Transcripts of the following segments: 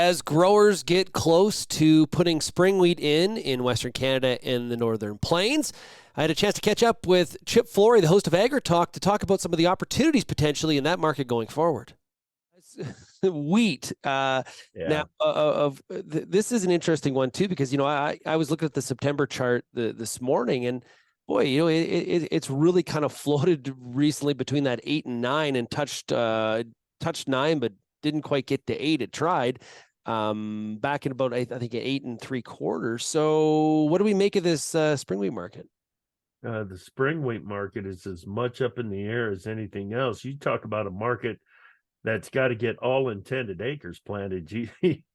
as growers get close to putting spring wheat in Western Canada and the Northern Plains, I had a chance to catch up with Chip Flory, the host of Agritalk, to talk about some of the opportunities potentially in that market going forward. Wheat. Now, Yeah. this is an interesting one too, because I was looking at the September chart this morning, and boy, it's really kind of floated recently between that 8 and 9, and touched 9, but didn't quite get to 8. It tried back in about I think 8 3/4. So, what do we make of this spring wheat market? The spring wheat market is as much up in the air as anything else. You talk about a market that's got to get all intended acres planted.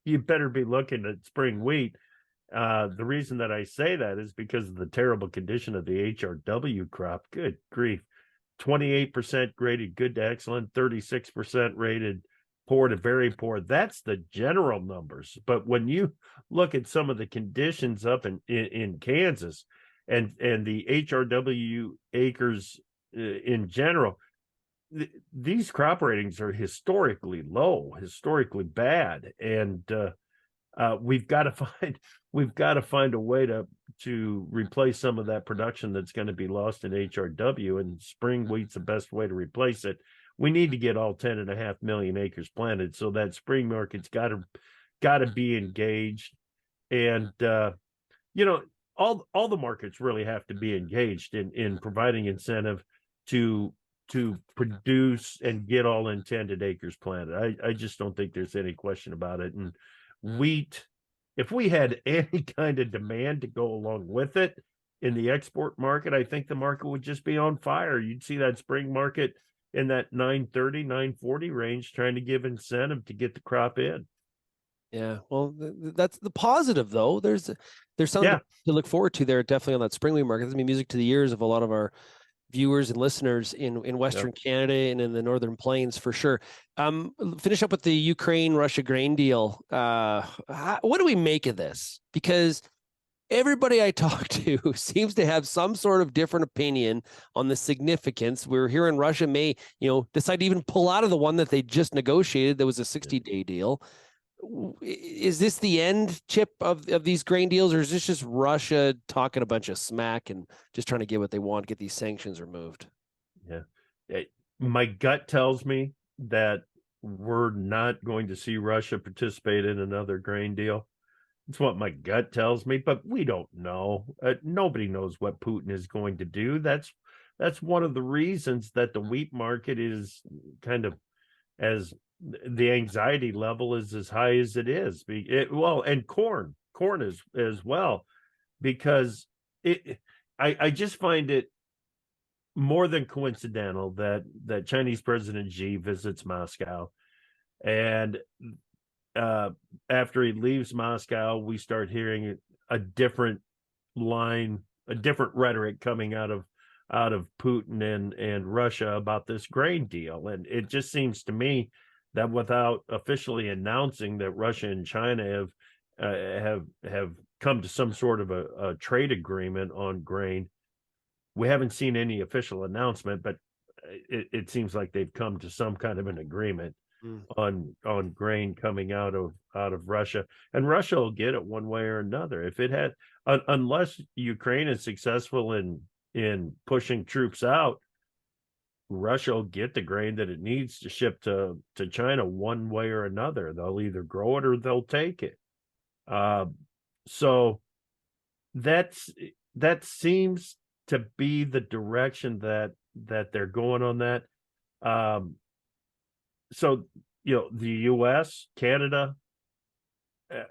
You better be looking at spring wheat. The reason that I say that is because of the terrible condition of the HRW crop. Good grief. 28% graded good to excellent, 36% rated poor to very poor. That's the general numbers. But when you look at some of the conditions up in Kansas and the HRW acres in general, these crop ratings are historically low, historically bad, and we've got to find a way to replace some of that production that's going to be lost in HRW, and spring wheat's the best way to replace it. We need to get all 10.5 million acres planted, so that spring market's got to be engaged, and all the markets really have to be engaged in providing incentive to produce and get all intended acres planted. I just don't think there's any question about it. And wheat, if we had any kind of demand to go along with it in the export market, I think the market would just be on fire. You'd see that spring market in that 930, 940 range, trying to give incentive to get the crop in. Yeah, well, that's the positive, though. There's something to look forward to there, definitely on that spring wheat market. It's gonna be music to the ears of a lot of our viewers and listeners in Western Canada and in the Northern Plains for sure. Finish up with the Ukraine-Russia grain deal. What do we make of this? Because everybody I talk to seems to have some sort of different opinion on the significance. We're hearing Russia may, decide to even pull out of the one that they just negotiated. That was a 60-day deal. Is this the end, Chip, of these grain deals, or is this just Russia talking a bunch of smack and just trying to get what they want, get these sanctions removed? Yeah. My gut tells me that we're not going to see Russia participate in another grain deal. It's what my gut tells me, but we don't know. Nobody knows what Putin is going to do. That's one of the reasons that the wheat market is kind of, as the anxiety level is as high as it is. And corn as well, because I just find it more than coincidental that Chinese President Xi visits Moscow, and after he leaves Moscow, we start hearing a different rhetoric coming out of Putin and Russia about this grain deal. And it just seems to me that without officially announcing that Russia and China have come to some sort of a trade agreement on grain, we haven't seen any official announcement, but it seems like they've come to some kind of an agreement on grain coming out of Russia, and Russia will get it one way or another. If it had, unless Ukraine is successful in pushing troops out, Russia will get the grain that it needs to ship to China one way or another. They'll either grow it or they'll take it. So that seems to be the direction that they're going on that. So the U.S., Canada,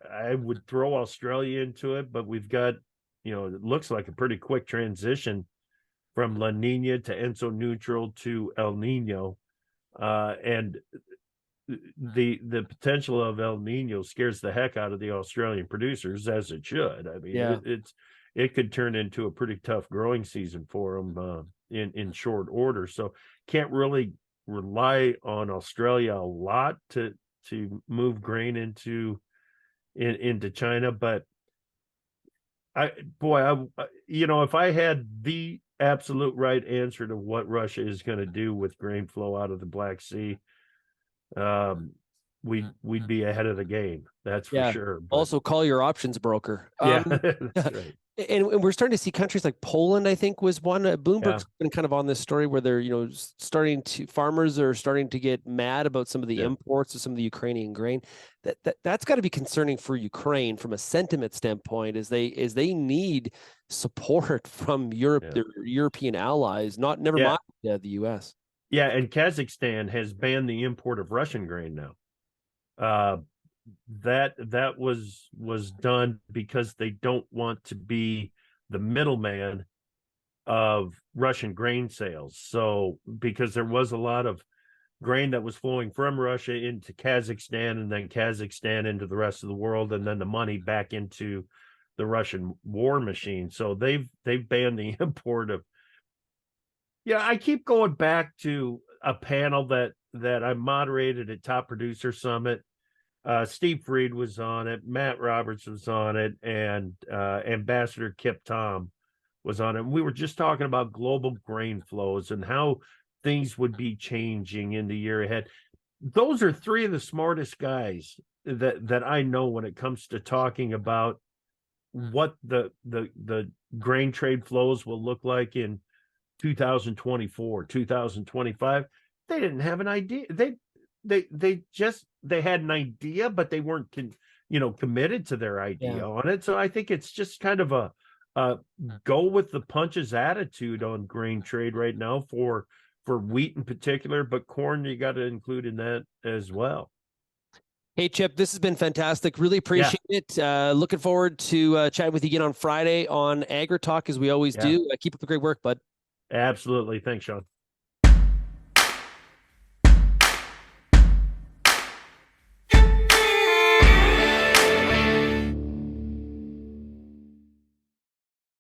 I would throw Australia into it, but we've got, it looks like a pretty quick transition from La Nina to Enso neutral to El Nino, and the potential of El Nino scares the heck out of the Australian producers, as it should. I mean, it could turn into a pretty tough growing season for them in short order. So can't really rely on Australia a lot to move grain into China, but if I had the absolute right answer to what Russia is going to do with grain flow out of the Black Sea, we'd be ahead of the game. That's for Yeah. sure. But Also, call your options broker. yeah, that's right. And we're starting to see countries like Poland, I think, was one. Bloomberg's been kind of on this story where they're, farmers are starting to get mad about some of the imports of some of the Ukrainian grain. That's got to be concerning for Ukraine from a sentiment standpoint, as they need support from Europe, their European allies, never mind the U.S. Yeah, and Kazakhstan has banned the import of Russian grain now. That was done because they don't want to be the middleman of Russian grain sales. So because there was a lot of grain that was flowing from Russia into Kazakhstan, and then Kazakhstan into the rest of the world, and then the money back into the Russian war machine. So they've banned the import of. Yeah, I keep going back to a panel that I moderated at Top Producer Summit. Steve Freed was on it, Matt Roberts was on it, and Ambassador Kip Tom was on it. And we were just talking about global grain flows and how things would be changing in the year ahead. Those are three of the smartest guys that I know when it comes to talking about what the grain trade flows will look like in 2024, 2025. They didn't have an idea. They had an idea, but they weren't committed to their idea on it. So I think it's just kind of a go with the punches attitude on grain trade right now for wheat in particular, but corn you got to include in that as well. Hey, Chip, this has been fantastic. Really appreciate it. Looking forward to chatting with you again on Friday on Agritalk, as we always do. Keep up the great work, bud. Absolutely. Thanks, Sean.